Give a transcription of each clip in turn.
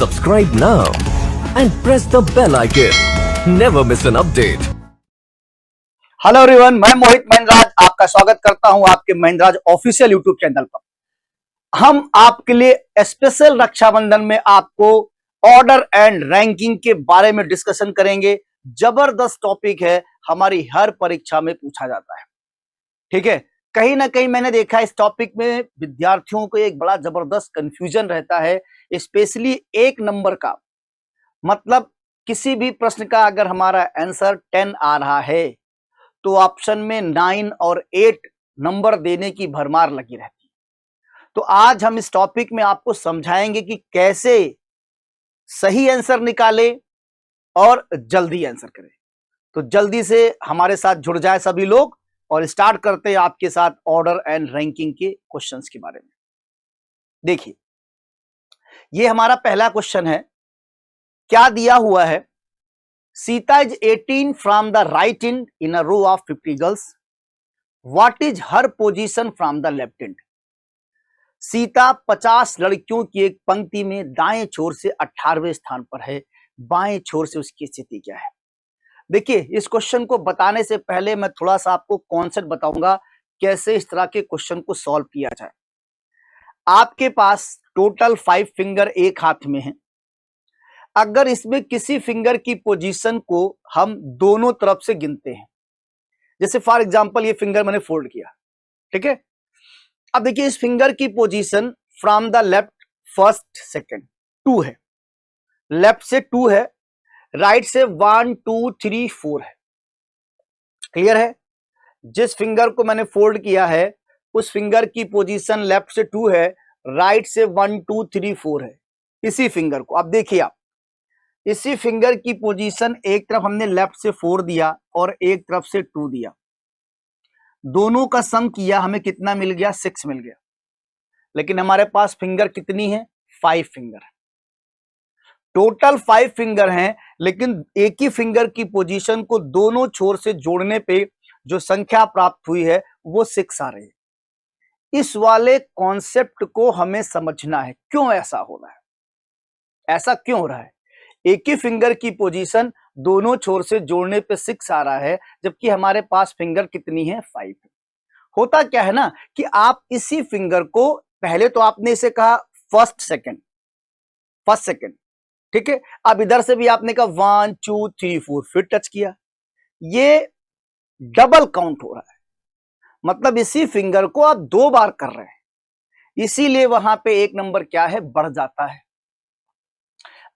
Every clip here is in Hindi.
Subscribe now and press the bell icon. Never miss an update. Hello everyone, मैं मोहित महिंद्राज आपका स्वागत करता हूं आपके महिंद्राज ऑफिशियल यूट्यूब चैनल पर। हम आपके लिए स्पेशल रक्षाबंधन में आपको ऑर्डर एंड रैंकिंग के बारे में डिस्कशन करेंगे। जबरदस्त टॉपिक है, हमारी हर परीक्षा में पूछा जाता है। ठीक है, कहीं ना कहीं मैंने देखा इस टॉपिक में विद्यार्थियों को एक बड़ा जबरदस्त कंफ्यूजन रहता है, स्पेशली एक नंबर का। मतलब किसी भी प्रश्न का अगर हमारा आंसर 10 आ रहा है तो ऑप्शन में 9 और 8 नंबर देने की भरमार लगी रहती है। तो आज हम इस टॉपिक में आपको समझाएंगे कि कैसे सही आंसर निकालें और जल्दी आंसर करें। तो जल्दी से हमारे साथ जुड़ जाए सभी लोग और स्टार्ट करते हैं आपके साथ ऑर्डर एंड रैंकिंग के क्वेश्चंस के बारे में। देखिए, ये हमारा पहला क्वेश्चन है। क्या दिया हुआ है? Sita is 18 from the right end in a row of 50 girls. What is her position from the left end? Sita 50 लड़कियों की एक पंक्ति में दाएं छोर से 18वें स्थान पर है, बाएं छोर से उसकी स्थिति क्या है? देखिए, इस क्वेश्चन को बताने से पहले मैं थोड़ा सा आपको कॉन्सेप्ट बताऊंगा कैसे इस तरह के क्वेश्चन को सॉल्व किया जाए। आपके पास टोटल 5 फिंगर एक हाथ में है। अगर इसमें किसी फिंगर की पोजीशन को हम दोनों तरफ से गिनते हैं, जैसे फॉर एग्जांपल ये फिंगर मैंने फोल्ड किया, ठीक है। अब देखिए, इस फिंगर की position from the left first second 2 है, लेफ्ट से 2 है, राइट से 1 2 3 4 है। क्लियर है? जिस फिंगर को मैंने फोल्ड किया है उस फिंगर की पोजीशन लेफ्ट से 2 है, राइट से 1 2 3 4 है। इसी फिंगर को अब देखिए आप, इसी फिंगर की पोजीशन एक तरफ हमने लेफ्ट से 4 दिया और एक तरफ से 2 दिया, दोनों का सम किया, हमें कितना मिल गया? 6 मिल गया। लेकिन हमारे पास फिंगर कितनी है? 5 फिंगर। टोटल 5 फिंगर हैं, लेकिन एक ही फिंगर की पोजीशन को दोनों छोर से जोड़ने पे जो संख्या प्राप्त हुई है वो 6 आ रही है। इस वाले कॉन्सेप्ट को हमें समझना है, क्यों ऐसा हो रहा है, ऐसा क्यों हो रहा है। एक ही फिंगर की पोजीशन दोनों छोर से जोड़ने पे 6 आ रहा है, जबकि हमारे पास फिंगर कितनी है? 5। होता क्या है ना कि आप इसी फिंगर को, पहले तो आपने इसे कहा फर्स्ट सेकंड, ठीक है। अब इधर से भी आपने कहा 1 2 3 4, फिर टच किया, ये डबल काउंट हो रहा है। मतलब इसी फिंगर को आप 2 बार कर रहे हैं, इसीलिए वहां पे एक नंबर क्या है? बढ़ जाता है।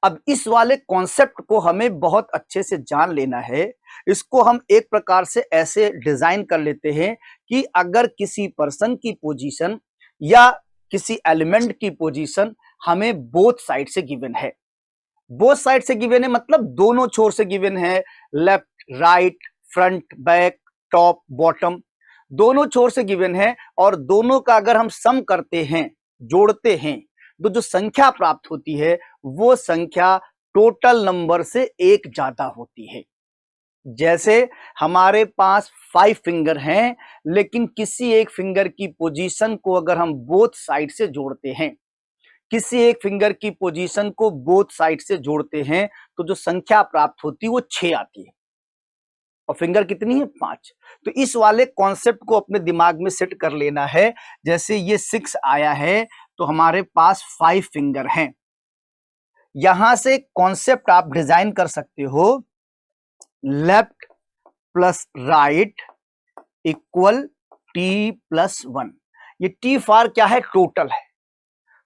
अब इस वाले कॉन्सेप्ट को हमें बहुत अच्छे से जान लेना है। इसको हम एक प्रकार से ऐसे डिजाइन कर लेते हैं कि अगर किसी पर्सन की पोजीशन या किसी एलिमेंट की पोजीशन हमें बोथ साइड से गिवन है, बोथ साइड से गिवन है मतलब दोनों छोर से गिवन है, left right front back top bottom, दोनों छोर से गिवन है, और दोनों का अगर हम सम करते हैं, जोड़ते हैं, तो जो संख्या प्राप्त होती है वो संख्या टोटल नंबर से एक ज्यादा होती है। जैसे हमारे पास 5 फिंगर हैं, लेकिन किसी एक फिंगर की पोजीशन को अगर हम बोथ साइड से जोड़ते हैं, किसी एक फिंगर की पोजीशन को बोथ साइड से जोड़ते हैं, तो जो संख्या प्राप्त होती है वो 6 आती है, और फिंगर कितनी है? 5। तो इस वाले कॉन्सेप्ट को अपने दिमाग में सेट कर लेना है। जैसे ये 6 आया है तो हमारे पास 5 फिंगर हैं। यहां से कॉन्सेप्ट आप डिजाइन कर सकते हो, left plus right equal T plus 1। ये टी फॉर क्या है? टोटल है।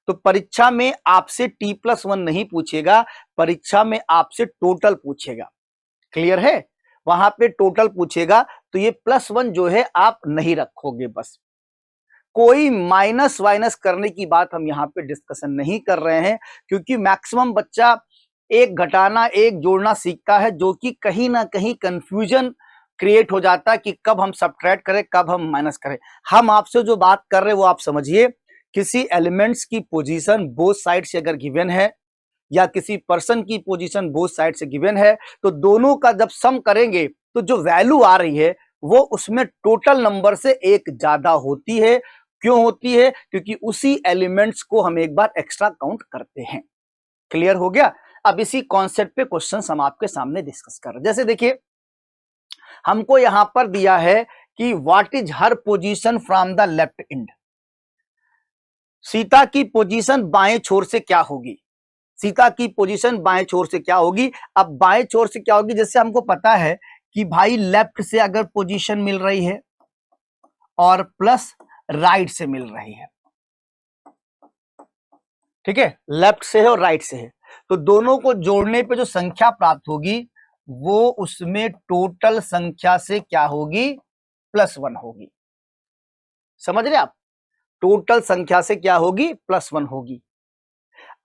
तो परीक्षा में आपसे टी प्लस 1 नहीं पूछेगा, परीक्षा में आपसे टोटल पूछेगा। क्लियर है? वहां पे टोटल पूछेगा, तो ये +1 जो है आप नहीं रखोगे। बस कोई माइनस वाइनस करने की बात हम यहाँ पे डिस्कशन नहीं कर रहे हैं, क्योंकि मैक्सिमम बच्चा एक घटाना एक जोड़ना सीखता है, जो कि कहीं ना कहीं कंफ्यूजन क्रिएट हो जाता है कि कब हम सब्ट्रैक्ट करें कब हम माइनस करें। हम आपसे जो बात कर रहे हैं वो आप समझिए, किसी एलिमेंट्स की पोजीशन बोथ साइड से अगर गिवन है, या किसी पर्सन की पोजीशन बोथ साइड से गिवन है, तो दोनों का जब सम करेंगे तो जो वैल्यू आ रही है वो उसमें टोटल नंबर से एक ज्यादा होती है। क्यों होती है? क्योंकि उसी एलिमेंट्स को हम एक बार एक्स्ट्रा काउंट करते हैं। क्लियर हो गया। अब इसी कॉन्सेप्ट पे क्वेश्चन हम आपके सामने डिस्कस कर रहे हैं। जैसे देखिए, हमको यहां पर दिया है कि what is her position from the left end. Sita की पोजीशन बाएं छोर से क्या होगी, सीता की पोजीशन बाएं छोर से क्या होगी। अब बाएं छोर से क्या होगी, जैसे हमको पता है कि भाई लेफ्ट से अगर पोजीशन मिल रही है और प्लस राइट से मिल रही है, ठीक है, लेफ्ट से है और राइट से है, तो दोनों को जोड़ने पे जो संख्या प्राप्त होगी वो उसमें टोटल संख्या से क्या होगी, +1 होगी। समझ रहे आप, टोटल संख्या से क्या होगी, +1 होगी।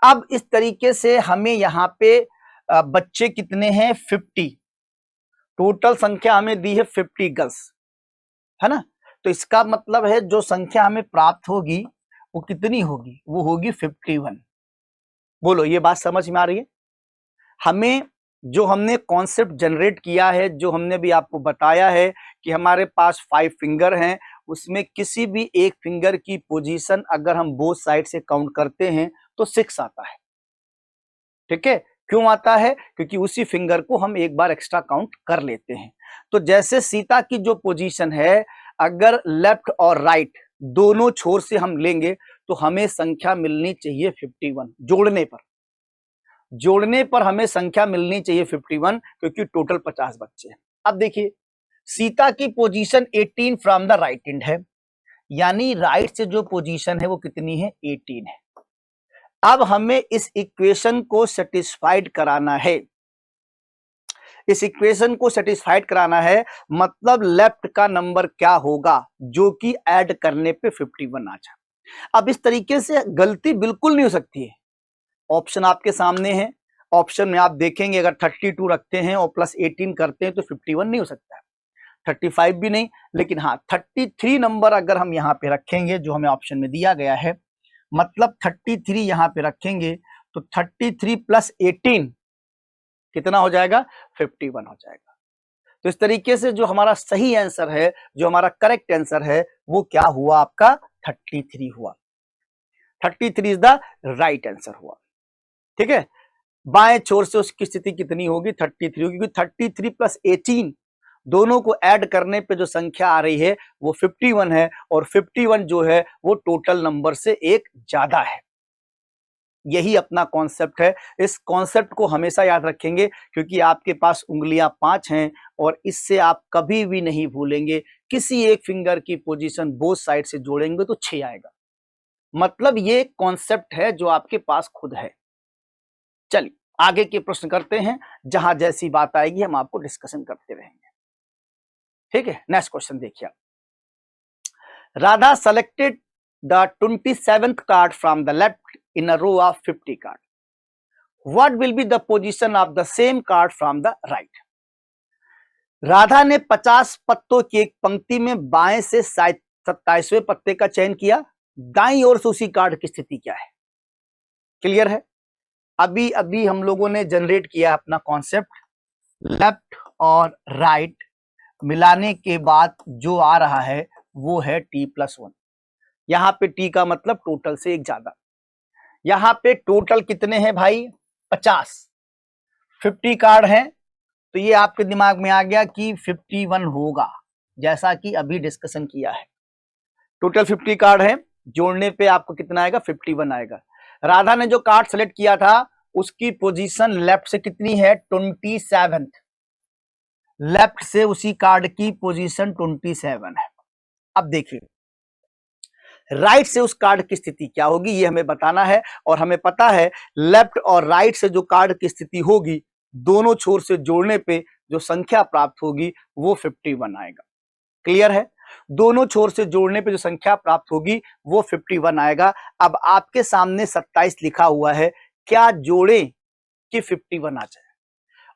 अब इस तरीके से हमें यहां पे बच्चे कितने हैं, 50, टोटल संख्या हमें दी है 50 गर्ल्स, है ना। तो इसका मतलब है जो संख्या हमें प्राप्त होगी वो कितनी होगी, वो होगी 51। बोलो ये बात समझ में आ रही है। हमें जो हमने कॉन्सेप्ट जनरेट किया है, जो हमने भी आपको बताया है कि हमारे पास 5 फिंगर हैं, उसमें किसी भी एक फिंगर की पोजीशन अगर हम बोथ साइड से काउंट करते हैं तो 6 आता है। ठीक है, क्यों आता है, क्योंकि उसी फिंगर को हम एक बार एक्स्ट्रा काउंट कर लेते हैं। तो जैसे सीता की जो पोजीशन है, अगर लेफ्ट और राइट दोनों छोर से हम लेंगे तो हमें संख्या मिलनी चाहिए 51। जोड़ने पर हमें संख्या मिलनी चाहिए 51, क्योंकि टोटल 50 बच्चे हैं। अब देखिए, सीता की position 18 from the right and है, यानी राइट से जो पोजीशन है वो कितनी है, 18 है। अब हमें इस इक्वेशन को सेटिस्फाइड कराना है, इस इक्वेशन को सेटिस्फाइड कराना है, मतलब लेफ्ट का नंबर क्या होगा जो कि ऐड करने पे 51 आ जाए। अब इस तरीके से गलती बिल्कुल नहीं हो सकती है। ऑप्शन आपके सामने है, ऑप्शन में आप देखेंगे अगर 32 रखते हैं और +18 करते हैं तो 51 नहीं हो सकता है, 35 भी नहीं, लेकिन हाँ 33 नंबर अगर हम यहाँ पे रखेंगे जो हमें ऑप्शन में दिया गया है, मतलब 33 यहाँ पे रखेंगे तो 33 + 18 कितना हो जाएगा, 51 हो जाएगा। तो इस तरीके से जो हमारा सही आंसर है, जो हमारा करेक्ट आंसर है, वो क्या हुआ आपका, 33 हुआ। 33 इज द राइट आंसर हुआ। ठीक है, बाएं छोर से उसकी स्थिति कितनी होगी, 33 होगी, क्योंकि 33 + 18 दोनों को ऐड करने पे जो संख्या आ रही है वो 51 है, और 51 जो है वो टोटल नंबर से एक ज्यादा है। यही अपना कॉन्सेप्ट है। इस कॉन्सेप्ट को हमेशा याद रखेंगे, क्योंकि आपके पास उंगलियां 5 हैं और इससे आप कभी भी नहीं भूलेंगे। किसी एक फिंगर की पोजीशन बोथ साइड से जोड़ेंगे तो 6 आएगा, मतलब ये कॉन्सेप्ट है जो आपके पास खुद है। चलिए आगे के प्रश्न करते हैं, जहां जैसी बात आएगी हम आपको डिस्कशन करते रहेंगे। ठीक है, नेक्स्ट क्वेश्चन देखिए। Radha selected the 27th card from the left in a row of 50 card. What will be the position of the same card from the right? Radha ने 50 पत्तों की एक पंक्ति में बाएं से 27वें पत्ते का चयन किया, दाईं ओर से उसी कार्ड की स्थिति क्या है। क्लियर है, अभी अभी हम लोगों ने जनरेट किया अपना कॉन्सेप्ट, लेफ्ट और राइट मिलाने के बाद जो आ रहा है वो है t+1। यहां पे t का मतलब टोटल से एक ज्यादा। यहां पे टोटल कितने हैं भाई, 50 कार्ड हैं, तो ये आपके दिमाग में आ गया कि 51 होगा, जैसा कि अभी डिस्कशन किया है। टोटल 50 कार्ड है, जोड़ने पे आपको कितना आएगा, 51 आएगा। राधा ने जो कार्ड सेलेक्ट किया था उसकी पोजीशन लेफ्ट से कितनी है, 27th। लेफ्ट से उसी कार्ड की पोजीशन 27 है। अब देखिए राइट से उस कार्ड की स्थिति क्या होगी ये हमें बताना है, और हमें पता है लेफ्ट और राइट से जो कार्ड की स्थिति होगी दोनों छोर से जोड़ने पे जो संख्या प्राप्त होगी वो 51 आएगा। क्लियर है, दोनों छोर से जोड़ने पे जो संख्या प्राप्त होगी वो 51 आएगा। अब आपके सामने 27 लिखा हुआ है, क्या जोड़े कि 51 आ जाए।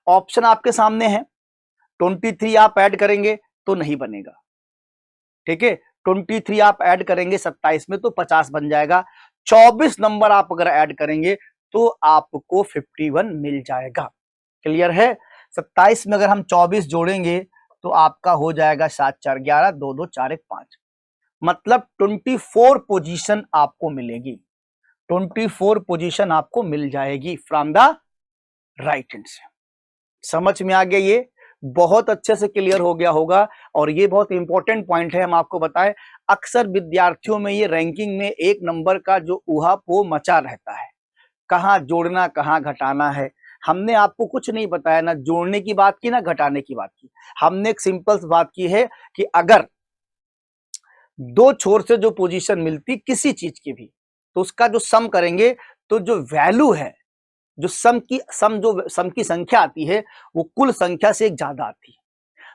ऑप्शन आपके सामने है, 23 आप ऐड करेंगे तो नहीं बनेगा। ठीक है, 23 आप ऐड करेंगे 27 में तो 50 बन जाएगा। 24 नंबर आप अगर ऐड करेंगे तो आपको 51 मिल जाएगा। क्लियर है, 27 में अगर हम 24 जोड़ेंगे तो आपका हो जाएगा 7 4 11, 2 2 4 1 5, मतलब 24 पोजीशन आपको मिलेगी। 24 पोजीशन आपको मिल जाएगी फ्रॉम द राइट हैंड से। समझ में आ गया? ये बहुत अच्छे से क्लियर हो गया होगा। और ये बहुत इंपॉर्टेंट पॉइंट है, हम आपको बताएं, अक्सर विद्यार्थियों में ये रैंकिंग में एक नंबर का जो ऊहापोह मचा रहता है, कहाँ जोड़ना कहाँ घटाना है। हमने आपको कुछ नहीं बताया, ना जोड़ने की बात की ना घटाने की बात की। हमने एक सिंपल बात की है कि अगर दो छोर से जो पोजीशन मिलती किसी चीज की भी, तो उसका जो सम करेंगे तो जो वैल्यू है, जो सम की संख्या आती है, वो कुल संख्या से एक ज्यादा आती है।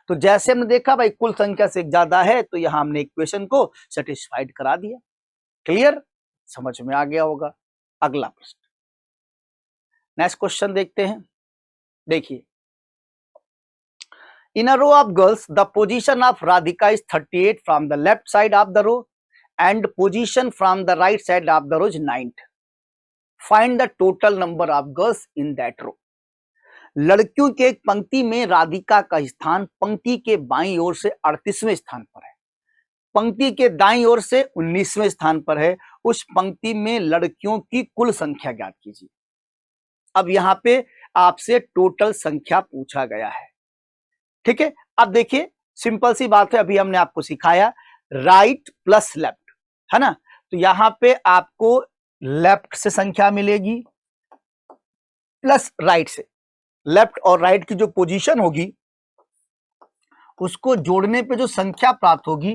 तो जैसे हमने देखा भाई कुल संख्या से एक ज्यादा है, तो यहां हमने इक्वेशन को सेटिस्फाइड करा दिया। क्लियर? समझ में आ गया होगा। अगला प्रश्न, नेक्स्ट क्वेश्चन देखते हैं। देखिए, in a row of girls the position of Radhika is 38 from the left side of the row and position from the right side of the row is 9। Find the total number of girls in that row. लड़कियों के एक पंक्ति में राधिका का स्थान पंक्ति के बाईं ओर से 38वें स्थान पर है, पंक्ति के दाईं ओर से 19वें स्थान पर है। उस पंक्ति में लड़कियों की कुल संख्या ज्ञात कीजिए। अब यहां पे आपसे टोटल संख्या पूछा गया है, ठीक है। अब देखिए सिंपल सी बात है, अभी हमने आपको सिखाया राइट प्लस लेफ्ट, है ना। तो यहां पे आपको लेफ्ट से संख्या मिलेगी प्लस राइट से। लेफ्ट और राइट की जो पोजीशन होगी उसको जोड़ने पे जो संख्या प्राप्त होगी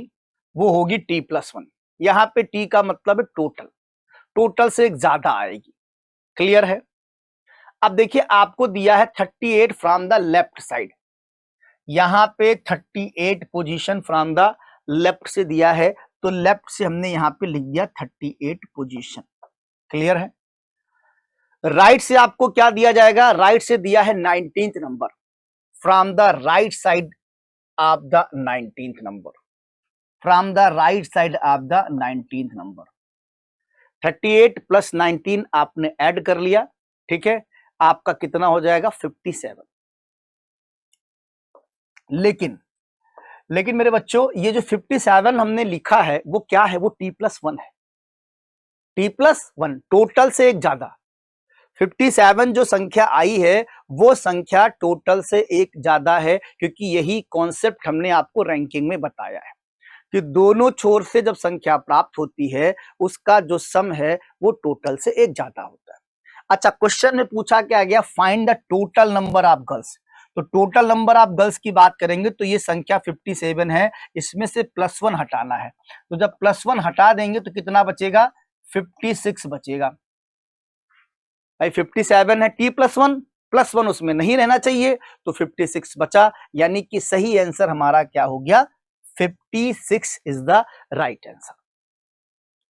वो होगी t+1। यहां पे t का मतलब है टोटल, टोटल से एक ज्यादा आएगी। क्लियर है? अब देखिए आपको दिया है 38 फ्रॉम द लेफ्ट साइड, यहां पे 38 पोजीशन फ्रॉम द लेफ्ट से दिया है, तो लेफ्ट से हमने यहां पे लिख दिया 38 पोजीशन। क्लियर है? राइट से आपको क्या दिया जाएगा? राइट से दिया है 19th number, from the right side of the 19th number, from the right side of the 19th number. 38 plus 19 आपने ऐड कर लिया, ठीक है, आपका कितना हो जाएगा? 57। लेकिन मेरे बच्चों ये जो 57 हमने लिखा है वो क्या है? वो t+1 है, t+1 टोटल से एक ज्यादा। 57 जो संख्या आई है वो संख्या टोटल से एक ज्यादा है, क्योंकि यही कॉन्सेप्ट हमने आपको रैंकिंग में बताया है कि दोनों छोर से जब संख्या प्राप्त होती है उसका जो सम है वो टोटल से एक ज्यादा होता है। अच्छा, क्वेश्चन में पूछा क्या गया? Find the total number of girls. तो टोटल नंबर ऑफ गर्ल्स की बात करेंगे तो ये संख्या 57 है, इसमें से +1 हटाना है। तो जब +1 हटा देंगे तो कितना बचेगा? 56 बचेगा। भाई 57 है, t+1 +1 उसमें नहीं रहना चाहिए, तो 56 बचा, यानी कि सही आंसर हमारा क्या हो गया? 56 इज द राइट आंसर।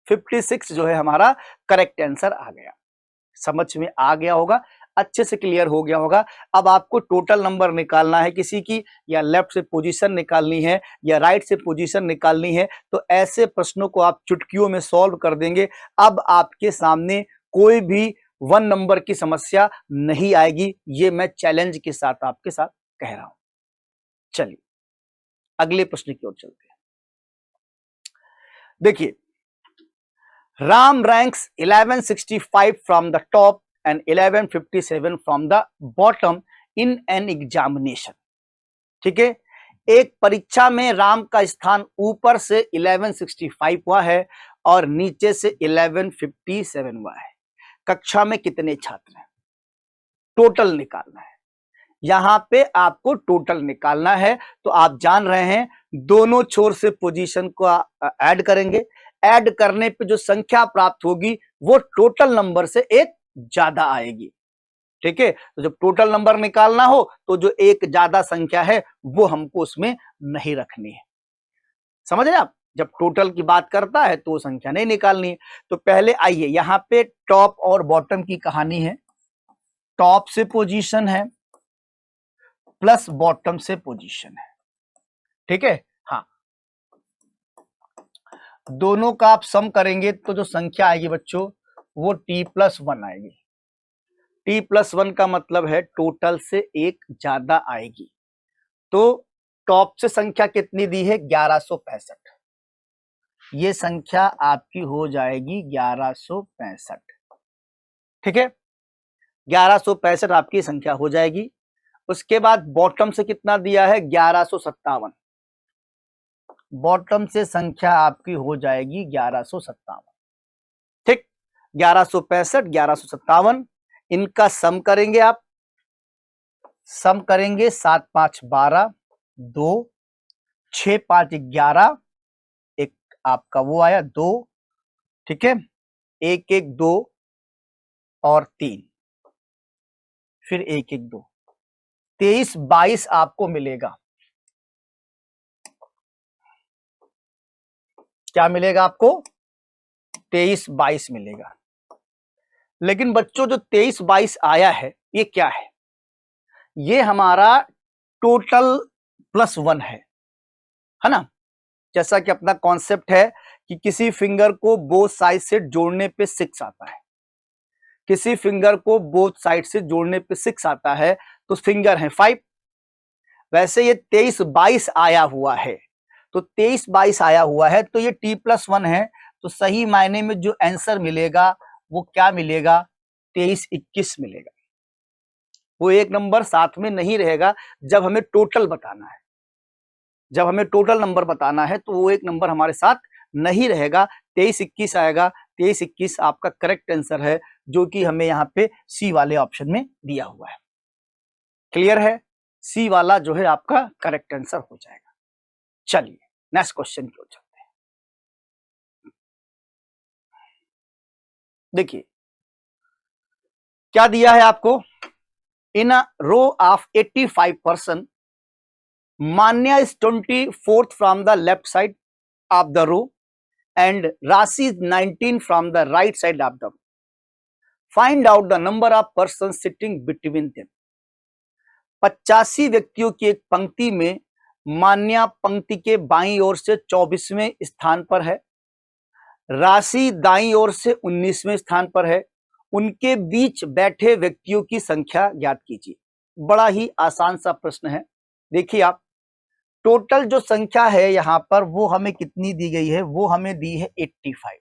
56 जो है हमारा करेक्ट आंसर आ गया। समझ में आ गया होगा, अच्छे से क्लियर हो गया होगा। अब आपको टोटल नंबर निकालना है किसी की, या लेफ्ट से पोजीशन निकालनी है या राइट से पोजीशन निकालनी है, तो ऐसे प्रश्नों को आप चुटकियों में सॉल्व कर देंगे। अब आपके सामने कोई भी 1 नंबर की समस्या नहीं आएगी, ये मैं चैलेंज के साथ आपके साथ कह रहा हूं। चलिए अगले प्रश्न की ओर चलते हैं। देखिए, Ram ranks 1165 from the top and 1157 from the bottom in an examination। ठीक है, एक परीक्षा में राम का स्थान ऊपर से 1165 हुआ है और नीचे से 1157 हुआ है। कक्षा में कितने छात्र हैं? टोटल निकालना है। यहां पे आपको टोटल निकालना है, तो आप जान रहे हैं दोनों छोर से पोजीशन को ऐड करेंगे, ऐड करने पे जो संख्या प्राप्त होगी वो टोटल नंबर से एक ज्यादा आएगी। ठीक है, तो जब टोटल नंबर निकालना हो तो जो एक ज्यादा संख्या है वो हमको उसमें नहीं रखनी है। समझ रहे आप? जब टोटल की बात करता है तो संख्या नहीं निकालनी है। तो पहले आइए, यहां पे टॉप और बॉटम की कहानी है। टॉप से पोजीशन है प्लस बॉटम से पोजीशन है, ठीक है। हाँ, दोनों का आप सम करेंगे तो जो संख्या आएगी बच्चों वो t+1 आएगी। t+1 का मतलब है टोटल से एक ज्यादा आएगी। तो टॉप से संख्या कितनी दी है? 1165। ये संख्या आपकी हो जाएगी 1165। ठीक है, 1165 आपकी संख्या हो जाएगी। उसके बाद बॉटम से कितना दिया है, 1157। बॉटम से संख्या आपकी हो जाएगी 1157। ठीक, 1165, 1157, इनका सम करेंगे आप। सम करेंगे 7 5 12, 2 6 5 11, एक आपका वो आया 2, ठीक है, 1 1 2 और 3, फिर 1 1 2, 23 22 आपको मिलेगा। क्या मिलेगा आपको, 23 22 मिलेगा। लेकिन बच्चों जो 23 22 आया है ये क्या है, ये हमारा टोटल +1 है ना। जैसा कि अपना कॉन्सेप्ट है कि किसी फिंगर को बोथ साइड से जोड़ने पे 6 आता है, किसी फिंगर को बोथ साइड से जोड़ने पे 6 आता है तो फिंगर है 5। वैसे ये 23 22 आया हुआ है, तो 23 22 आया हुआ है तो ये T+1 है, तो सही मायने में जो आंसर मिलेगा वो क्या मिलेगा, 23 21 मिलेगा। वो एक नंबर साथ में नहीं रहेगा जब हमें टोटल बताना है, जब हमें टोटल नंबर बताना है तो वो एक नंबर हमारे साथ नहीं रहेगा, 23 21 आएगा। 23 21 आपका करेक्ट आंसर है, जो कि हमें यहाँ पे सी वाले ऑप्शन में दिया हुआ है। क्लियर है, सी वाला जो है आपका करेक्ट आंसर हो जाएगा। चलिए नेक्स्ट क्वेश्चन की ओर चलते हैं। देखिए क्या दिया है आपको, in a row of 85 person, Manya is 24th from the left side of the row and Rashi is 19 from the right side of the row. Find out the number of persons sitting between them. 85 व्यक्तियों की एक पंक्ति में मान्या पंक्ति के बाईं ओर से 24वें स्थान पर है, राशि दाईं ओर से 19वें स्थान पर है। उनके बीच बैठे व्यक्तियों की संख्या ज्ञात कीजिए। बड़ा ही आसान सा प्रश्न है। देखिए आप, टोटल जो संख्या है यहां पर वो हमें कितनी दी गई है, वो हमें दी है 85।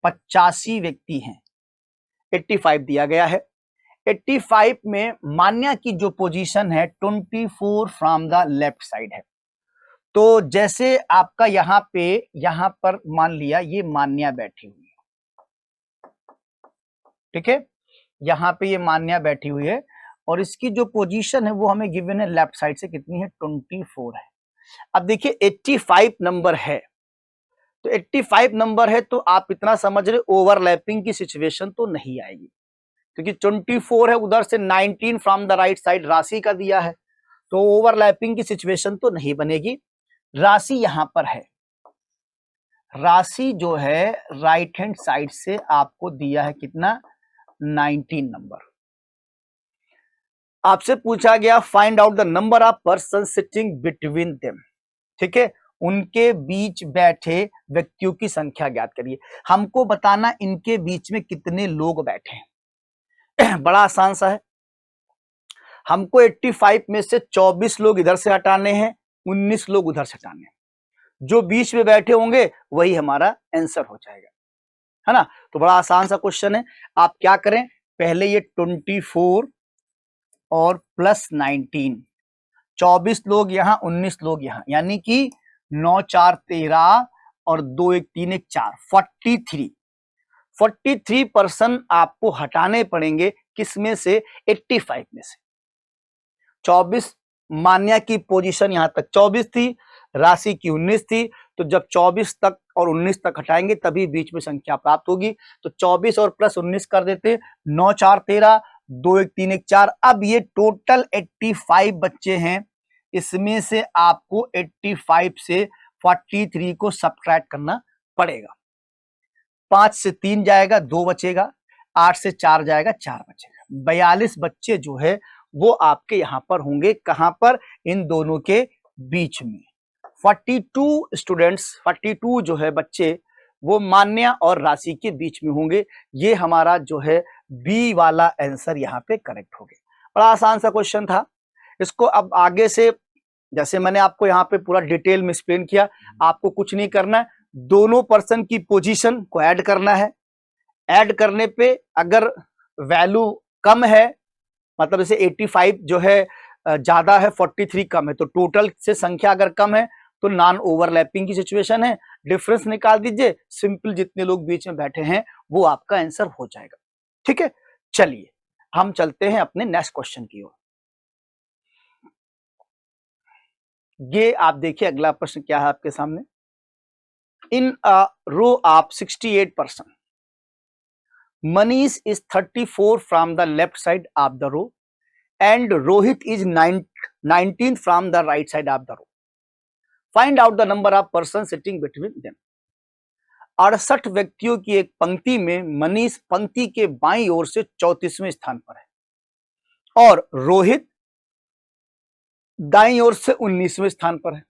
85 व्यक्ति हैं, 85 दिया गया है। 85 में मान्या की जो पोजीशन है 24 फ्रॉम द लेफ्ट साइड है। तो जैसे आपका यहां पर मान लिया ये मान्या बैठी हुई है, ठीक है, यहां पे ये मान्या बैठी हुई है और इसकी जो पोजीशन है वो हमें गिवन है लेफ्ट साइड से, कितनी है, 24 है। अब देखिए 85 नंबर है, तो 85 नंबर है तो आप इतना समझ रहे ओवरलैपिंग की सिचुएशन तो नहीं आएगी, क्योंकि 24 है, उधर से 19 फ्रॉम द राइट साइड राशि का दिया है, तो ओवरलैपिंग की सिचुएशन तो नहीं बनेगी। राशि यहां पर है, राशि जो है राइट हैंड साइड से आपको दिया है कितना, 19 नंबर। आपसे पूछा गया find out the number of person sitting between them, ठीक है, उनके बीच बैठे व्यक्तियों की संख्या ज्ञात करिए। हमको बताना इनके बीच में कितने लोग बैठे हैं। बड़ा आसान सा है, हमको 85 में से 24 लोग इधर से हटाने हैं, 19 लोग उधर से हटाने हैं, जो बीच में बैठे होंगे वही हमारा आंसर हो जाएगा, है ना। तो बड़ा आसान सा क्वेश्चन है। आप क्या करें, पहले ये 24 और प्लस 19, 24 लोग यहां, 19 लोग यहां, यानी कि 9 4 13 और 2 1 3 1 4, 43% आपको हटाने पड़ेंगे, किसमें से, 85 में से। 24 मान्या की पोजीशन यहां तक 24 थी, राशि की 19 थी, तो जब 24 तक और 19 तक हटाएंगे तभी बीच में संख्या प्राप्त होगी। तो 24 और प्लस 19 कर देते, 9 4 13, 2 1 3 1 4। अब ये टोटल 85 बच्चे हैं, इसमें से आपको 85 से 43 को सब्ट्रैक्ट करना पड़ेगा। 5 से 3 जाएगा, 2 बचेगा, 8 से 4 जाएगा, 4 बचेगा। 42 बच्चे जो है वो आपके यहां पर होंगे, कहां पर, इन दोनों के बीच में। 42 स्टूडेंट्स, 42 जो है बच्चे वो मान्या और राशि के बीच में होंगे। ये हमारा जो है बी वाला आंसर यहाँ पे करेक्ट हो गया। बड़ा आसान सा क्वेश्चन था। इसको अब आगे से, जैसे मैंने आपको यहाँ पे पूरा डिटेल में एक्सप्लेन किया, आपको कुछ नहीं करना है, दोनों पर्सन की पोजीशन को ऐड करना है, ऐड करने पे अगर वैल्यू कम है, मतलब जैसे 85 जो है ज्यादा है, 43 कम है, तो टोटल से संख्या अगर कम है तो नॉन ओवरलैपिंग की सिचुएशन है। डिफरेंस निकाल दीजिए, सिंपल जितने लोग बीच में बैठे हैं वो आपका आंसर हो जाएगा। ठीक है, चलिए हम चलते हैं अपने नेक्स्ट क्वेश्चन की ओर। ये आप देखिए अगला प्रश्न क्या है आपके सामने। In a row of 68 person, Manish is 34 from the left side of the row and Rohit is 19 from the right side of the row. Find out the number of persons sitting between them. 68 व्यक्तियों की एक पंक्ति में मनीष पंक्ति के बाईं ओर से 34वें स्थान पर है और रोहित दाईं ओर से 19वें स्थान पर है।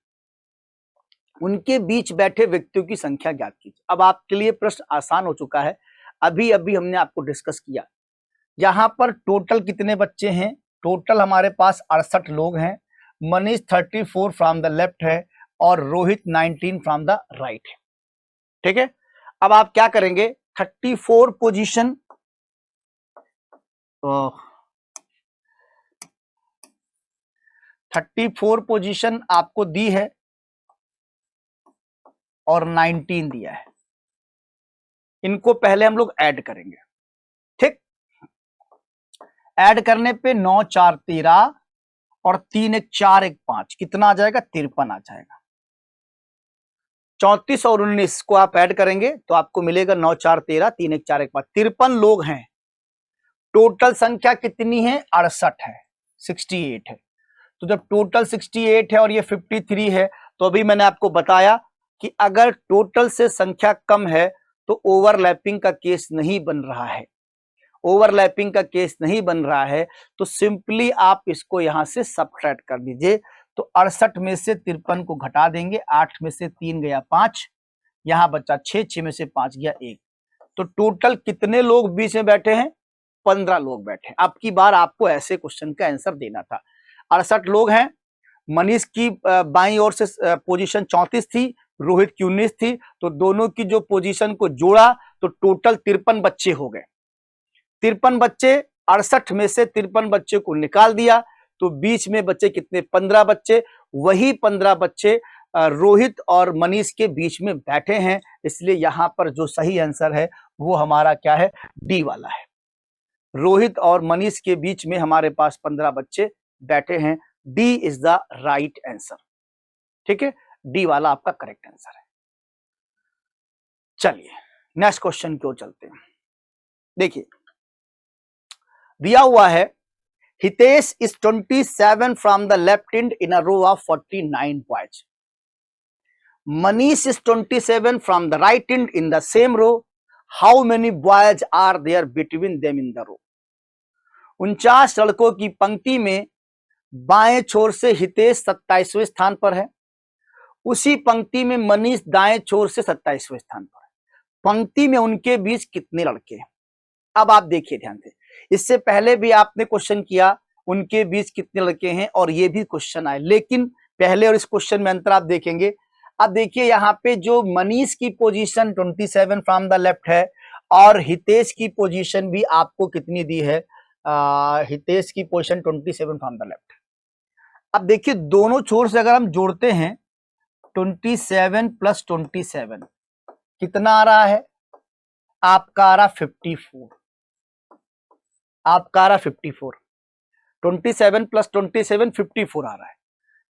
उनके बीच बैठे व्यक्तियों की संख्या ज्ञात कीजिए। अब आपके लिए प्रश्न आसान हो चुका है, अभी अभी हमने आपको डिस्कस किया। यहां पर टोटल कितने बच्चे हैं? टोटल हमारे पास 68 लोग हैं। मनीष 34 फ्रॉम द लेफ्ट है और रोहित 19 फ्रॉम द राइट है। ठीक है, अब आप क्या करेंगे? 34 पोजीशन 34 पोजीशन आपको दी है और 19 दिया है। इनको पहले हम लोग ऐड करेंगे। ठीक, ऐड करने पे 9 4 13 और 3 1 4 1 5 कितना आ जाएगा? 53 आ जाएगा। 34 और 19 को आप ऐड करेंगे तो आपको मिलेगा 9 4 13 3 1 4 1 5 53 लोग हैं। टोटल संख्या कितनी है? 68 है, 68 है। तो जब टोटल 68 है और ये 53 है तो अभी मैंने आपको बताया कि अगर टोटल से संख्या कम है तो ओवरलैपिंग का केस नहीं बन रहा है। ओवरलैपिंग का केस नहीं बन रहा है तो सिंपली आप इसको यहां से सबट्रैक्ट कर दीजिए। तो 68 में से 53 को घटा देंगे, 8 में से 3 गया 5, यहां बचा 6, 6 में से 5 गया 1। तो टोटल कितने लोग बीच में बैठे हैं? 15 लोग बैठे। अब की बार आपको ऐसे क्वेश्चन का आंसर देना था। 68 लोग हैं, मनीष की बाईं ओर से पोजीशन 34 थी, रोहित की 19 थी, तो दोनों की जो पोजीशन को जोड़ा तो टोटल 53 बच्चे हो गए। 53 बच्चे, 68 में से 53 बच्चे को निकाल दिया तो बीच में बच्चे कितने? 15 बच्चे। वही 15 बच्चे रोहित और मनीष के बीच में बैठे हैं, इसलिए यहां पर जो सही आंसर है वो हमारा क्या है? डी वाला है। रोहित और मनीष के बीच में हमारे पास 15 बच्चे बैठे हैं। D is the right answer. ठीक है, डी वाला आपका करेक्ट आंसर है। चलिए नेक्स्ट क्वेश्चन की ओर चलते हैं। देखिए दिया हुआ है Hitesh is 27 from the left end in a row of 49 boys. Manish is 27 from the right end in the same row. How many boys are there between them in the row? 49 लड़कों की पंक्ति में बाएं छोर से हितेश 27वें स्थान पर है, उसी पंक्ति में मनीष दाएं छोर से 27वें स्थान पर है। पंक्ति में उनके बीच कितने लड़के हैं? अब आप देखिए ध्यान से, इससे पहले भी आपने क्वेश्चन किया उनके बीच कितने लड़के हैं और ये भी क्वेश्चन आए, लेकिन पहले और इस क्वेश्चन में अंतर आप देखेंगे। अब देखिए यहाँ पे जो मनीष की पोजीशन 27 फ्रॉम द लेफ्ट है और हितेश की पोजीशन भी आपको कितनी दी है? हितेश की पोजीशन 27 फ्रॉम द लेफ्ट। अब देखिए दोनों छोर से अगर हम जोड़ते हैं 27 प्लस 27 कितना आ रहा है? आपका आ रहा 54। आपका आ रहा 54। 27 प्लस 27 54 आ रहा है।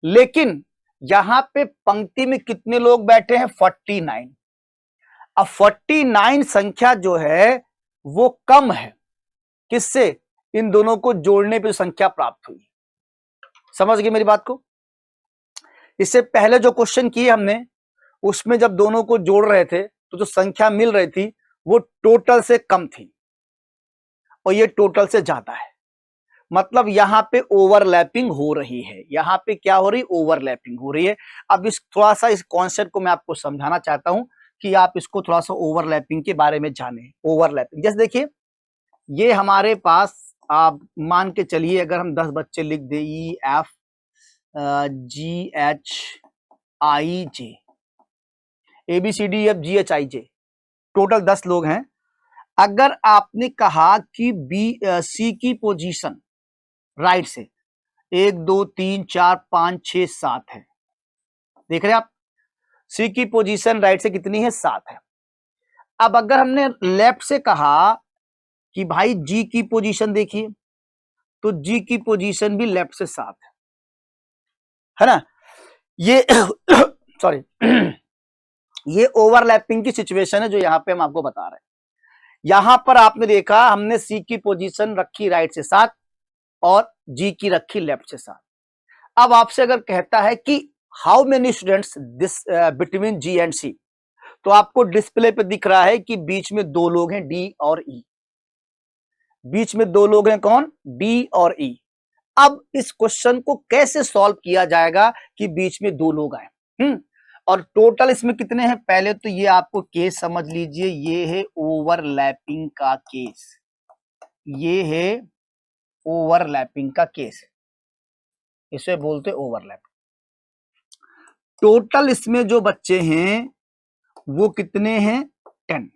लेकिन यहां पे पंक्ति में कितने लोग बैठे हैं? 49। अब 49 संख्या जो है वो कम है किससे? इन दोनों को जोड़ने पे संख्या प्राप्त हुई। समझ गए मेरी बात को? इससे पहले जो क्वेश्चन किए हमने उसमें जब दोनों को जोड़ रहे थे तो जो संख्या मिल रही थी वो टोटल से कम थी और ये टोटल से ज्यादा है। मतलब यहां पे ओवरलैपिंग हो रही है। यहां पे क्या हो रही? ओवरलैपिंग हो रही है। अब इस थोड़ा सा इस कॉन्सेप्ट को मैं आपको समझाना चाहता हूं कि आप इसको थोड़ा सा ओवरलैपिंग के बारे में जाने। ओवरलैपिंग जैसे देखिए ये हमारे पास आप मान के चलिए अगर हम 10 बच्चे लिख दे EFGHIJ, ABCDEFGHIJ, टोटल 10 लोग हैं। अगर आपने कहा कि सी की पोजीशन राइट से 1 2 3 4 5 6 7 है, देख रहे हैं आप, सी की पोजीशन राइट से कितनी है, 7 है। अब अगर हमने लेफ्ट से कहा कि भाई जी की पोजीशन देखिए, तो जी की पोजीशन भी लेफ्ट से 7 है ना। ये सॉरी ये ओवरलैपिंग की सिचुएशन है जो यहां पे हम आपको बता रहे हैं। यहां पर आपने देखा हमने सी की पोजीशन रखी राइट से 7 और जी की रखी लेफ्ट से 7। अब आपसे अगर कहता है कि how many students this between G and C, तो आपको डिस्प्ले पे दिख रहा है कि बीच में 2 लोग हैं, डी और ई। बीच में 2 लोग हैं, कौन, डी और ई। अब इस क्वेश्चन को कैसे सॉल्व किया जाएगा कि बीच में 2 लोग आए, और टोटल इसमें कितने हैं। पहले तो ये आपको केस समझ लीजिए, ये है ओवरलैपिंग का केस, ये है ओवरलैपिंग का केस, इसे बोलते ओवरलैप। टोटल इसमें जो बच्चे हैं वो कितने हैं, 10।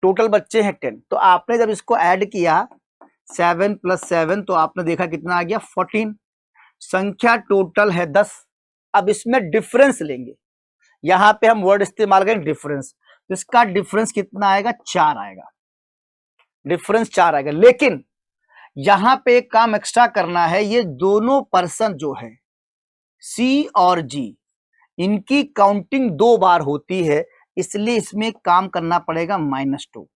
टोटल बच्चे हैं 10। तो आपने जब इसको ऐड किया 7 + 7, तो आपने देखा कितना आ गया, 14। संख्या टोटल है 10। अब इसमें डिफरेंस लेंगे, यहां पे हम वर्ड इस्तेमाल करेंगे डिफरेंस, तो इसका डिफरेंस कितना आएगा, 4 आएगा, डिफरेंस 4 आएगा। लेकिन यहां पे एक काम एक्स्ट्रा करना है, ये दोनों पर्सन जो है सी और जी, इनकी काउंटिंग 2 बार होती है, इसलिए इसमें एक काम करना पड़ेगा, -2।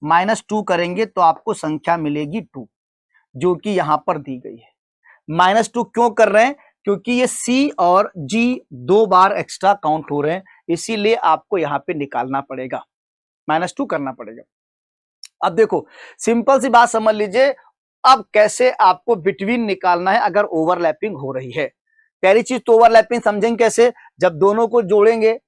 -2 करेंगे तो आपको संख्या मिलेगी 2, जो कि यहां पर दी गई है। -2 क्यों कर रहे हैं, क्योंकि ये सी और जी 2 बार एक्स्ट्रा काउंट हो रहे हैं, इसीलिए आपको यहां पे निकालना पड़ेगा, -2 करना पड़ेगा। अब देखो सिंपल सी बात समझ लीजिए, अब कैसे आपको बिटवीन निकालना है अगर ओवरलैपिंग हो रही है। पहली चीज तो ओवरलैपिंग समझेंगे कैसे, जब दोनों को जोड़ेंगे,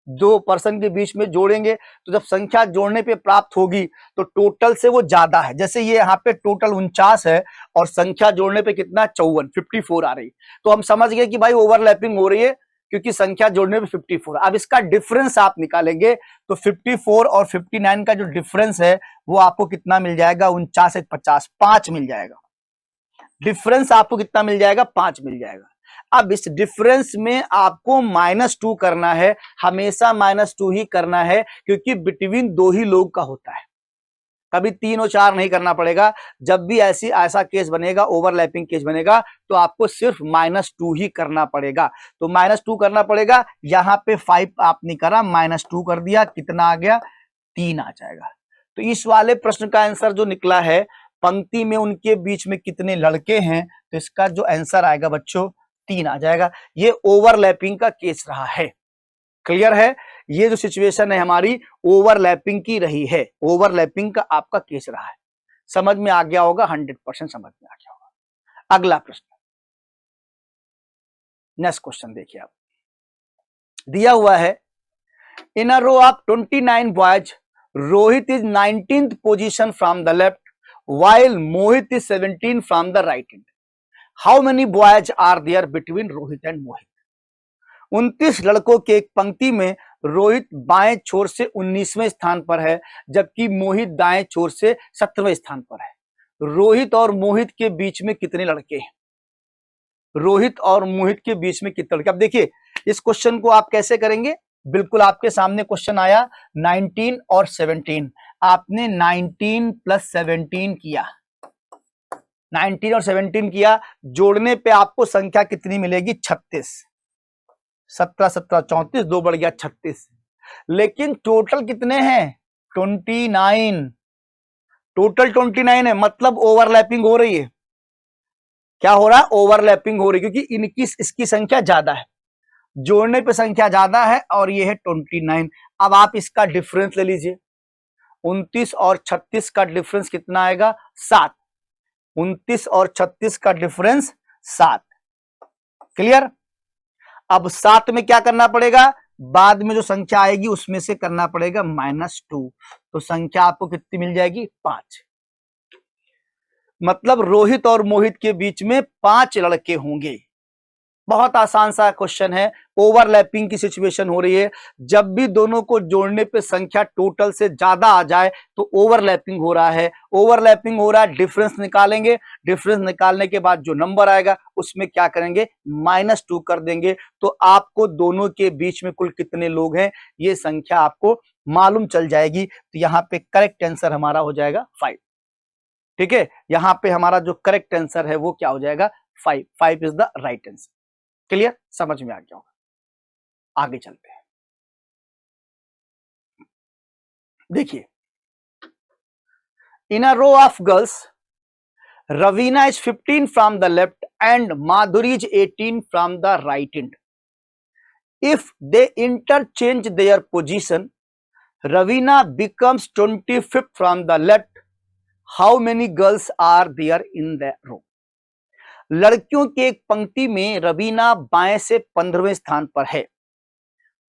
2 पर्सन के बीच में जोड़ेंगे, तो जब संख्या जोड़ने पे प्राप्त होगी तो टोटल से वो ज्यादा है। जैसे ये यहाँ पे टोटल 49 है और संख्या जोड़ने पे कितना, 54 आ रही, तो हम समझ गए कि भाई ओवरलैपिंग हो रही है, क्योंकि संख्या जोड़ने पे 54। अब इसका डिफरेंस आप निकालेंगे तो 54 और 59 का जो डिफरेंस है वो आपको कितना मिल जाएगा, 49 × 50, 5 मिल जाएगा। डिफरेंस आपको कितना मिल जाएगा, 5 मिल जाएगा। अब इस डिफरेंस में आपको -2 करना है, हमेशा -2 ही करना है, क्योंकि बिटवीन 2 ही लोग का होता है, कभी 3 और 4 नहीं करना पड़ेगा। जब भी ऐसा केस बनेगा, ओवरलैपिंग केस बनेगा, तो आपको सिर्फ -2 ही करना पड़ेगा। तो -2 करना पड़ेगा, यहां पे 5 आपने करा, -2 कर दिया, कितना आ गया, 3 आ जाएगा। तो इस वाले प्रश्न का आंसर जो निकला है, पंक्ति में उनके बीच में कितने लड़के हैं, तो इसका जो आंसर आएगा बच्चों 3 आ जाएगा। ये ओवरलैपिंग का केस रहा है, क्लियर है। ये जो सिचुएशन है हमारी ओवरलैपिंग की रही है, ओवरलैपिंग का आपका केस रहा है। समझ में आ गया होगा, 100% समझ में आ गया होगा। अगला प्रश्न, नेक्स्ट क्वेश्चन देखिए आप, दिया हुआ है, in a row of 29 boys Rohit is 19th position from the left while Mohit is 17 from the right hand. How many boys are there between Rohit and Mohit? 29 लड़कों के एक पंक्ति में रोहित बाएं छोर से 19वें स्थान पर है, जबकि मोहित दाएं छोर से 17वें स्थान पर है। रोहित और मोहित के बीच में कितने लड़के हैं, रोहित और मोहित के बीच में कितने लड़के। अब देखिए इस क्वेश्चन को आप कैसे करेंगे, बिल्कुल आपके सामने क्वेश्चन आया 19 और 17, आपने 19 + 17 किया, 19 और 17 किया, जोड़ने पे आपको संख्या कितनी मिलेगी, 36। 17 17 34, 2 बढ़ गया 36। लेकिन टोटल कितने हैं, 29, टोटल 29 है, मतलब ओवरलैपिंग हो रही है। क्या हो रहा है, ओवरलैपिंग हो रही है, क्योंकि इनकी इसकी संख्या ज्यादा है, जोड़ने पे संख्या ज्यादा है, और ये है 29। अब आप इसका डिफरेंस ले लीजिए, 29 और 36 का डिफरेंस कितना आएगा, 7। 29 और 36 का डिफरेंस 7, क्लियर। अब 7 में क्या करना पड़ेगा, बाद में जो संख्या आएगी उसमें से करना पड़ेगा -2, तो संख्या आपको कितनी मिल जाएगी, 5। मतलब रोहित और मोहित के बीच में 5 लड़के होंगे, बहुत आसान सा क्वेश्चन है, ओवरलैपिंग की सिचुएशन हो रही है। जब भी दोनों को जोड़ने पे संख्या टोटल से ज्यादा आ जाए तो ओवरलैपिंग हो रहा है। ओवरलैपिंग हो रहा है, डिफरेंस निकालेंगे, डिफरेंस निकालने के बाद जो नंबर आएगा उसमें क्या करेंगे, -2 कर देंगे। तो आपको दोनों के बीच में कुल कितने लोग हैं ये संख्या आपको मालूम चल जाएगी। तो यहां पे करेक्ट आंसर हमारा हो जाएगा 5। ठीक है, यहां पे हमारा जो करेक्ट आंसर है वो क्या हो जाएगा, 5। 5 is the right answer. Clear, समझ में आ गया होगा। आगे चलते हैं। देखिए, in a row of girls Raveena is 15 from the left and Madhuri is 18 from the right end. If they interchange their position Raveena becomes 25th from the left, how many girls are there in the row. लड़कियों की एक पंक्ति में रवीना बाएं से 15वें स्थान पर है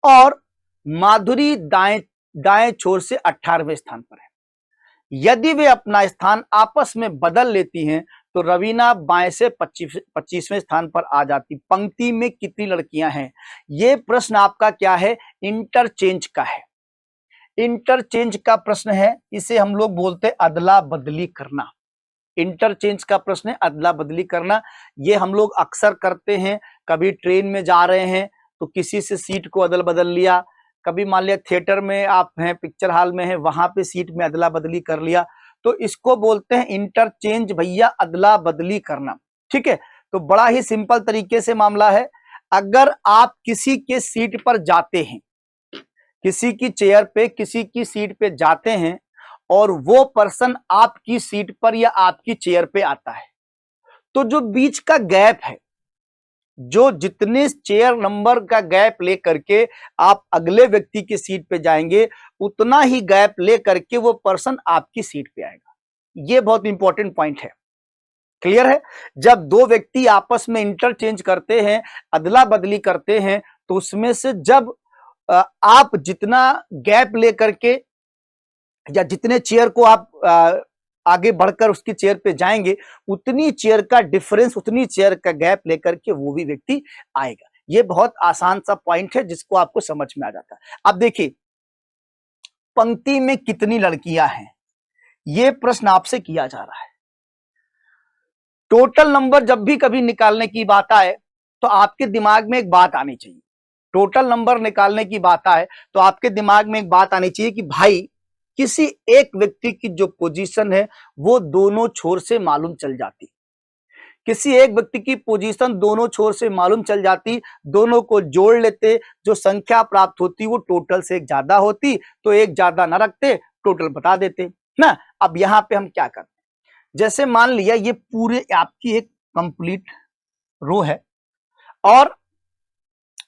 और माधुरी दाएं छोर से 18वें स्थान पर है। यदि वे अपना स्थान आपस में बदल लेती हैं तो रवीना बाएं से 25वें स्थान पर आ जाती। पंक्ति में कितनी लड़कियां हैं, यह प्रश्न आपका क्या है, इंटरचेंज का है। इंटरचेंज का प्रश्न है, इसे हम लोग बोलते हैं अदला बदली करना। इंटरचेंज का प्रश्न है अदला बदली करना। ये हम लोग अक्सर करते हैं। कभी ट्रेन में जा रहे हैं तो किसी से सीट को अदल बदल लिया, कभी मान लिया थिएटर में आप हैं, पिक्चर हॉल में हैं, वहां पे सीट में अदला बदली कर लिया, तो इसको बोलते हैं इंटरचेंज भैया, अदला बदली करना। ठीक है, तो बड़ा ही सिंपल तरीके से मामला है। अगर आप किसी के सीट पर जाते हैं, किसी की चेयर पे, किसी की सीट पे जाते हैं और वो पर्सन आपकी सीट पर या आपकी चेयर पे आता है, तो जो बीच का गैप है, जो जितने चेयर नंबर का गैप लेकर के आप अगले व्यक्ति की सीट पे जाएंगे, उतना ही गैप लेकर के वो पर्सन आपकी सीट पे आएगा। ये बहुत इंपॉर्टेंट पॉइंट है। क्लियर है, जब दो व्यक्ति आपस में इंटरचेंज करते हैं, अदला बदली करते हैं, तो उसमें से जब आप जितना गैप लेकर के या जितने चेयर को आप आगे बढ़कर उसकी चेयर पे जाएंगे, उतनी चेयर का डिफरेंस, उतनी चेयर का गैप लेकर के वो भी व्यक्ति आएगा। ये बहुत आसान सा पॉइंट है जिसको आपको समझ में आ जाता है। अब देखिए, पंक्ति में कितनी लड़कियां हैं, ये प्रश्न आपसे किया जा रहा है। टोटल नंबर जब भी कभी निकालने की बात आए तो आपके दिमाग में एक बात आनी चाहिए। टोटल नंबर निकालने की बात आए तो आपके दिमाग में एक बात आनी चाहिए कि भाई किसी एक व्यक्ति की जो पोजीशन है वो दोनों छोर से मालूम चल जाती। किसी एक व्यक्ति की पोजीशन दोनों छोर से मालूम चल जाती, दोनों को जोड़ लेते, जो संख्या प्राप्त होती वो टोटल से एक ज्यादा होती, तो एक ज्यादा ना रखते, टोटल बता देते ना। अब यहां पे हम क्या करते, जैसे मान लिया ये पूरे आपकी एक कंप्लीट रो है और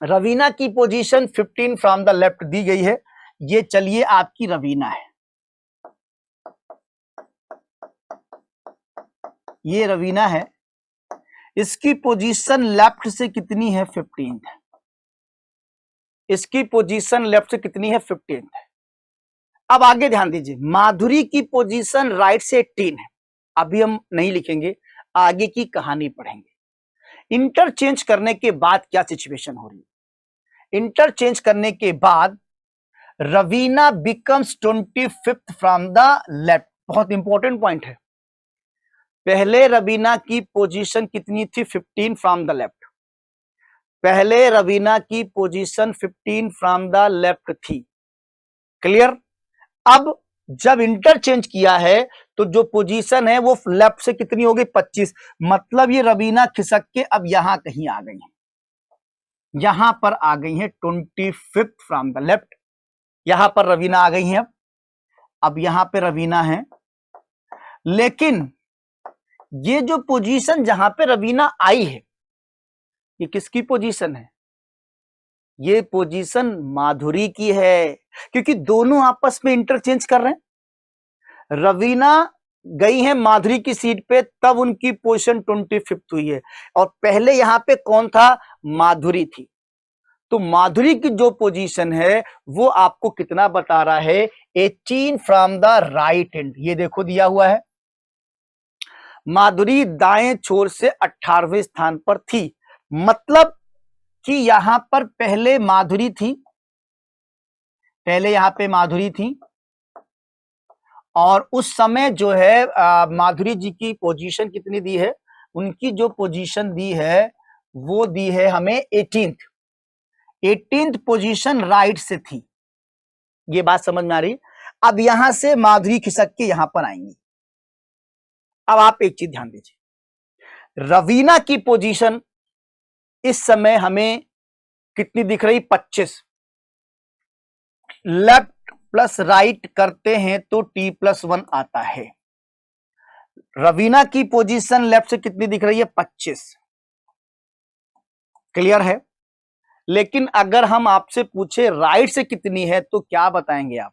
रवीना की पोजीशन 15 फ्रॉम द लेफ्ट दी गई है। ये चलिए आपकी रवीना है, ये रवीना है, इसकी पोजीशन लेफ्ट से कितनी है, 15th। इसकी पोजीशन लेफ्ट से कितनी है, 15th। अब आगे ध्यान दीजिए, माधुरी की पोजीशन राइट से 18 है। अभी हम नहीं लिखेंगे, आगे की कहानी पढ़ेंगे। इंटरचेंज करने के बाद क्या सिचुएशन हो रही है, इंटरचेंज करने के बाद Raveena becomes 25th from the left. बहुत इंपॉर्टेंट पॉइंट है। पहले रवीना की पोजीशन कितनी थी, 15 फ्रॉम द लेफ्ट। पहले रवीना की पोजीशन 15 फ्रॉम द लेफ्ट थी। क्लियर, अब जब इंटरचेंज किया है तो जो पोजीशन है वो लेफ्ट से कितनी हो गई, 25। मतलब ये रवीना खिसक के अब यहां कहीं आ गई है, यहां पर आ गई है 25th फ्रॉम द लेफ्ट। यहां पर रवीना आ गई है। अब यहां पे रवीना है, लेकिन ये जो पोजीशन जहां पे रवीना आई है, ये किसकी पोजीशन है, ये पोजीशन माधुरी की है, क्योंकि दोनों आपस में इंटरचेंज कर रहे हैं। रवीना गई है माधुरी की सीट पे, तब उनकी पोजीशन 25th हुई है, और पहले यहां पे कौन था, माधुरी थी। तो माधुरी की जो पोजीशन है वो आपको कितना बता रहा है, 18 फ्रॉम द राइट एंड। ये देखो दिया हुआ है, माधुरी दाएं छोर से 18वें स्थान पर थी। मतलब कि यहां पर पहले माधुरी थी, पहले यहां पे माधुरी थी और उस समय जो है माधुरी जी की पोजीशन कितनी दी है, उनकी जो पोजीशन दी है वो दी है हमें 18th पोजीशन राइट से थी। ये बात समझ में आ रही। अब यहां से माधुरी खिसक के यहां पर आएंगी। अब आप एक चीज ध्यान दीजिए, रवीना की पोजीशन इस समय हमें कितनी दिख रही, 25। लेफ्ट प्लस राइट करते हैं तो t+1 आता है। रवीना की पोजीशन लेफ्ट से कितनी दिख रही है, 25। क्लियर है। लेकिन अगर हम आपसे पूछे राइट से कितनी है तो क्या बताएंगे आप?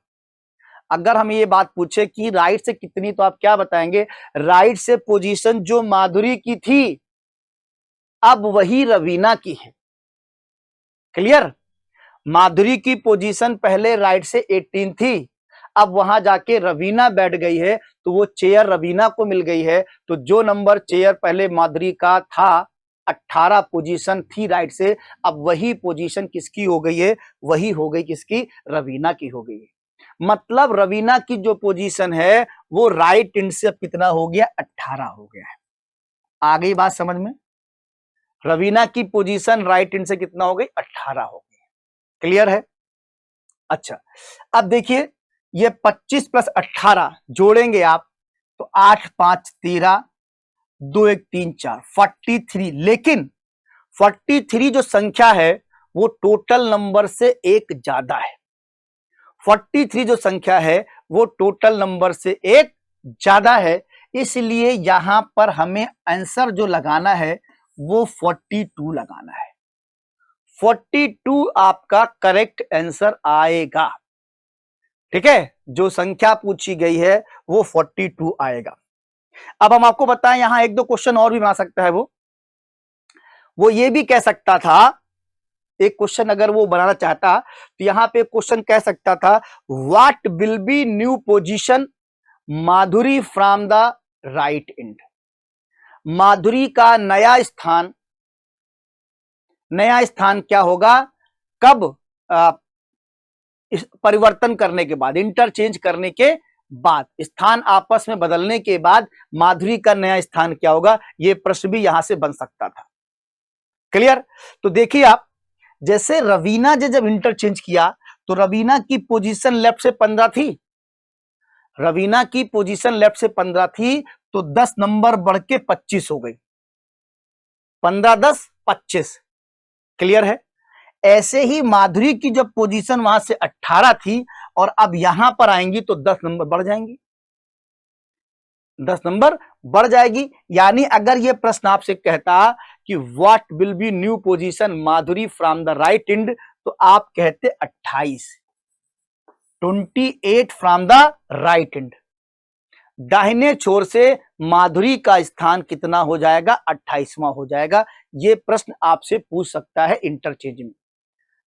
अगर हम ये बात पूछे कि राइट से कितनी, तो आप क्या बताएंगे? राइट से पोजीशन जो माधुरी की थी अब वही रवीना की है। क्लियर। माधुरी की पोजीशन पहले राइट से 18 थी, अब वहां जाके रवीना बैठ गई है तो वो चेयर रवीना को मिल गई है। तो जो नंबर चेयर पहले माधुरी का था, 18 पोजीशन थी राइट से, अब वही पोजीशन किसकी हो गई है, वही हो गई किसकी, रवीना की हो गई है। मतलब रवीना की जो पोजीशन है वो राइट एंड से अब कितना हो गया, 18 हो गया है। आ गई बात समझ में? रवीना की पोजीशन राइट एंड से कितना हो गई, 18 हो गई। क्लियर है। अच्छा, अब देखिए ये 25 + 18 जोड़ेंगे आप तो 8 5 13, 2 1 3 4, 43। लेकिन 43 जो संख्या है वो टोटल नंबर से एक ज्यादा है। 43 जो संख्या है वो टोटल नंबर से एक ज्यादा है, इसलिए यहां पर हमें आंसर जो लगाना है वो 42 लगाना है। 42 आपका करेक्ट आंसर आएगा। ठीक है, जो संख्या पूछी गई है वो 42 आएगा। अब हम आपको बताएं, यहां एक दो क्वेश्चन और भी बना सकता है। वो ये भी कह सकता था, एक क्वेश्चन अगर वो बनाना चाहता तो यहां पे क्वेश्चन कह सकता था, what will be new position Madhuri from the right end. Madhuri का नया स्थान क्या होगा, कब इस परिवर्तन करने के बाद, इंटरचेंज करने के बाद, स्थान आपस में बदलने के बाद माधुरी का नया स्थान क्या होगा, यह प्रश्न भी यहां से बन सकता था। क्लियर। तो देखिए आप, जैसे रवीना ने जब इंटरचेंज किया तो रवीना की पोजीशन लेफ्ट से 15 थी, रवीना की पोजीशन लेफ्ट से 15 थी तो 10 नंबर बढ़ के 25 हो गई, 15 10 25। क्लियर है। ऐसे ही माधुरी की जब पोजीशन वहां से 18 थी और अब यहां पर आएंगी तो 10 नंबर बढ़ जाएंगी, 10 नंबर बढ़ जाएगी। यानी अगर यह प्रश्न आपसे कहता कि what will be new position Madhuri from the right and, तो आप कहते 28, 28 फ्रॉम द राइट एंड। दाहिने छोर से माधुरी का स्थान कितना हो जाएगा, 28वां हो जाएगा। यह प्रश्न आपसे पूछ सकता है इंटरचेंज में।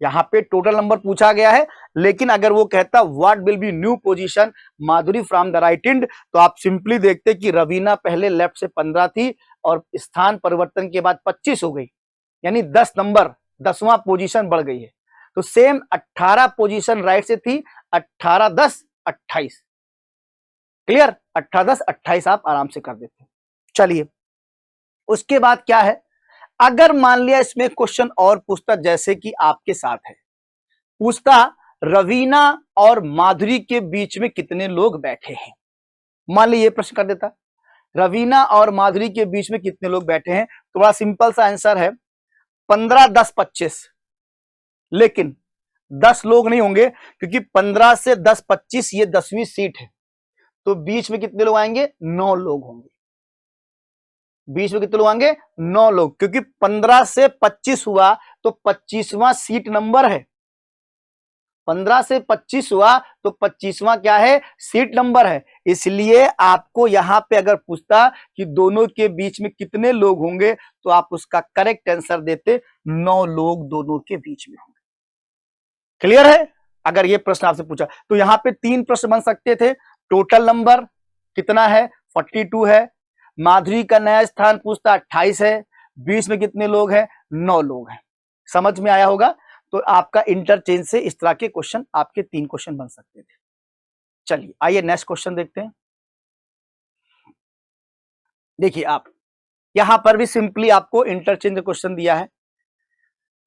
यहां पे टोटल नंबर पूछा गया है, लेकिन अगर वो कहता what will be new position Madhuri from the right and, तो आप सिंपली देखते कि रवीना पहले लेफ्ट से 15 थी और स्थान परिवर्तन के बाद 25 हो गई, यानी 10 नंबर, 10वां पोजीशन बढ़ गई है। तो सेम 18 पोजीशन राइट से थी, 18 10 28। क्लियर। 18 10 28 आप आराम से कर देते। चलिए, उसके बाद क्या है, अगर मान लिया इसमें क्वेश्चन और पूछता, जैसे कि आपके साथ है, पूछता रवीना और माधुरी के बीच में कितने लोग बैठे हैं। मान लीजिए ये प्रश्न कर देता, रवीना और माधुरी के बीच में कितने लोग बैठे हैं, तो बड़ा सिंपल सा आंसर है 15 10 25। लेकिन 10 लोग नहीं होंगे, क्योंकि 15 से 10 25 ये 10वीं सीट है, तो बीच में कितने लोग आएंगे, 9 लोग होंगे। बीच में कितने लोग आएंगे, 9 लोग, क्योंकि 15 से 25 हुआ तो 25वां सीट नंबर है। 15 से 25 हुआ तो 25वां क्या है, सीट नंबर है। इसलिए आपको यहां पे अगर पूछता कि दोनों के बीच में कितने लोग होंगे, तो आप उसका करेक्ट आंसर देते 9 लोग दोनों के बीच में होंगे। क्लियर है। अगर ये प्रश्न आपसे पूछा तो यहां पे 3 प्रश्न बन सकते थे। टोटल नंबर कितना है, 42 है। माधुरी का नया स्थान पूछता 28 है। बीच में कितने लोग हैं, 9 लोग हैं। समझ में आया होगा। तो आपका इंटरचेंज से इस तरह के क्वेश्चन, आपके 3 क्वेश्चन बन सकते थे। चलिए आइए नेक्स्ट क्वेश्चन देखते हैं। देखिए आप यहां पर भी सिंपली आपको इंटरचेंज क्वेश्चन दिया है।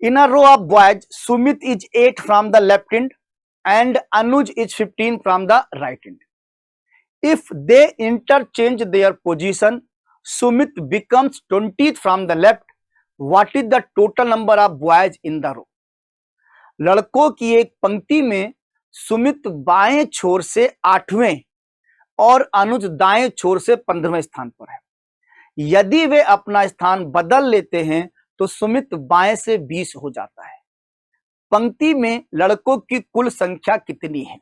In a row of boys Sumit is 8 from the left hand and Anuj is 15 from the right hand. If they interchange their position, Sumit becomes 20 from the left, what is the total number of boys in the row. लड़कों की एक पंक्ति में सुमित बाएं छोर से 8वें और अनुज दाएं छोर से 15वें स्थान पर है। यदि वे अपना स्थान बदल लेते हैं तो सुमित बाएं से 20 हो जाता है। पंक्ति में लड़कों की कुल संख्या कितनी है।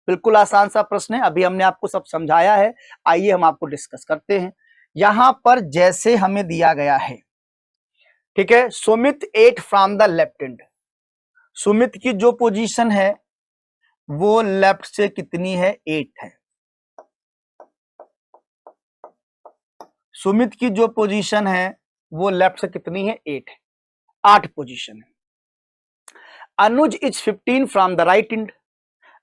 बिल्कुल आसान सा प्रश्न है, अभी हमने आपको सब समझाया है। आइए हम आपको डिस्कस करते हैं। यहां पर जैसे हमें दिया गया है, ठीक है, Sumit 8 from the left hand. Sumit की जो पोजीशन है वो लेफ्ट से कितनी है, 8 है। सुमित की जो पोजीशन है वो लेफ्ट से कितनी है, 8 है, 8 पोजीशन है। Anuj is 15 from the right hand.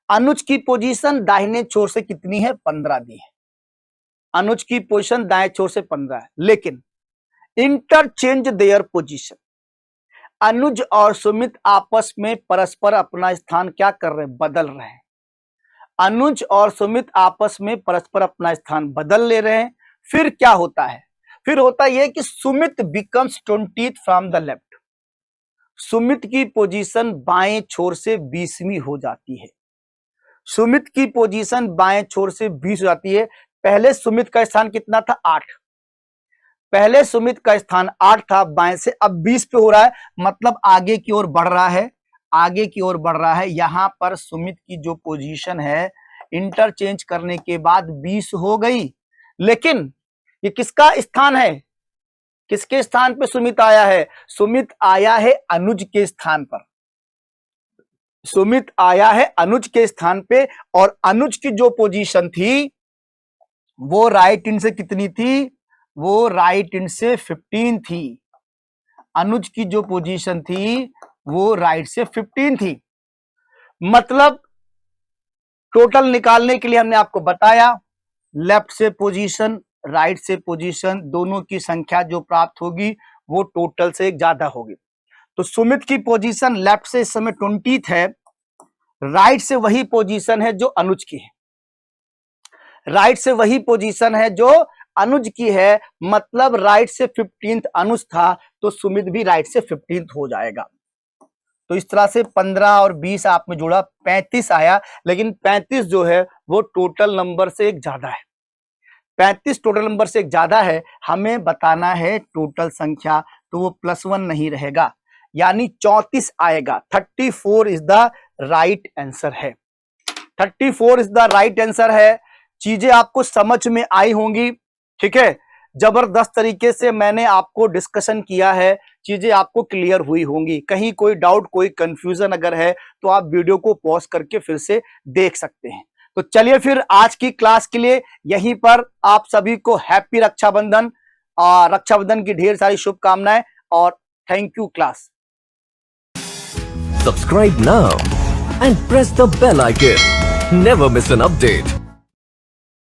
Anuj की पोजीशन दाहिने छोर से कितनी है, 15 दी है। अनुज की पोजीशन दाएं छोर से 15 है, लेकिन इंटरचेंज देयर पोजीशन, अनुज और सुमित आपस में परस्पर अपना स्थान क्या कर रहे हैं, बदल रहे हैं। अनुज और सुमित आपस में परस्पर अपना स्थान बदल ले रहे हैं। फिर क्या होता है, फिर होता यह कि Sumit becomes 20 from the left. Sumit की पोजीशन बाएं छोर से 20वीं हो जाती है। सुमित की पोजीशन बाएं छोर से 20 हो जाती है। पहले सुमित का स्थान कितना था, 8। पहले सुमित का स्थान 8 था, बाएं से अब 20 पे हो रहा है, मतलब आगे की ओर बढ़ रहा है, आगे की ओर बढ़ रहा है। यहां पर सुमित की जो पोजीशन है इंटरचेंज करने के बाद 20 हो गई, लेकिन ये किसका स्थान है, किसके स्थान पे सुमित आया है, सुमित आया है अनुज के स्थान पर। सुमित आया है अनुज के स्थान पे, और अनुज की जो पोजीशन थी वो राइट हैंड से कितनी थी, वो राइट हैंड से 15 थी। अनुज की जो पोजीशन थी वो राइट से 15 थी। मतलब टोटल निकालने के लिए हमने आपको बताया, लेफ्ट से पोजीशन, राइट से पोजीशन, दोनों की संख्या जो प्राप्त होगी वो टोटल से ज्यादा होगी। तो सुमित की पोजीशन लेफ्ट से इस समय 20 है, राइट से वही पोजीशन है जो अनुज की है, राइट से वही पोजीशन है जो अनुज की है। मतलब राइट से 15th अनुज था तो सुमित भी राइट से 15th हो जाएगा। तो इस तरह से 15 और 20 आप में जोड़ा 35 आया, लेकिन 35 जो है वो टोटल नंबर से एक ज्यादा है। 35 टोटल नंबर से एक ज्यादा है, हमें बताना है टोटल संख्या, तो वो +1 नहीं रहेगा, यानी 34 आएगा। 34 इज द राइट आंसर है। 34 इज द राइट आंसर है। चीजें आपको समझ में आई होंगी, ठीक है। जबरदस्त तरीके से मैंने आपको डिस्कशन किया है, चीजें आपको क्लियर हुई होंगी। कहीं कोई डाउट, कोई कंफ्यूजन अगर है तो आप वीडियो को पॉज करके फिर से देख सकते हैं। तो चलिए फिर आज की क्लास के लिए यहीं पर आप सभी को हैप्पी रक्षाबंधन, रक्षाबंधन की ढेर सारी शुभकामनाएं और thank you class. Subscribe now and press the bell icon. Never miss an update.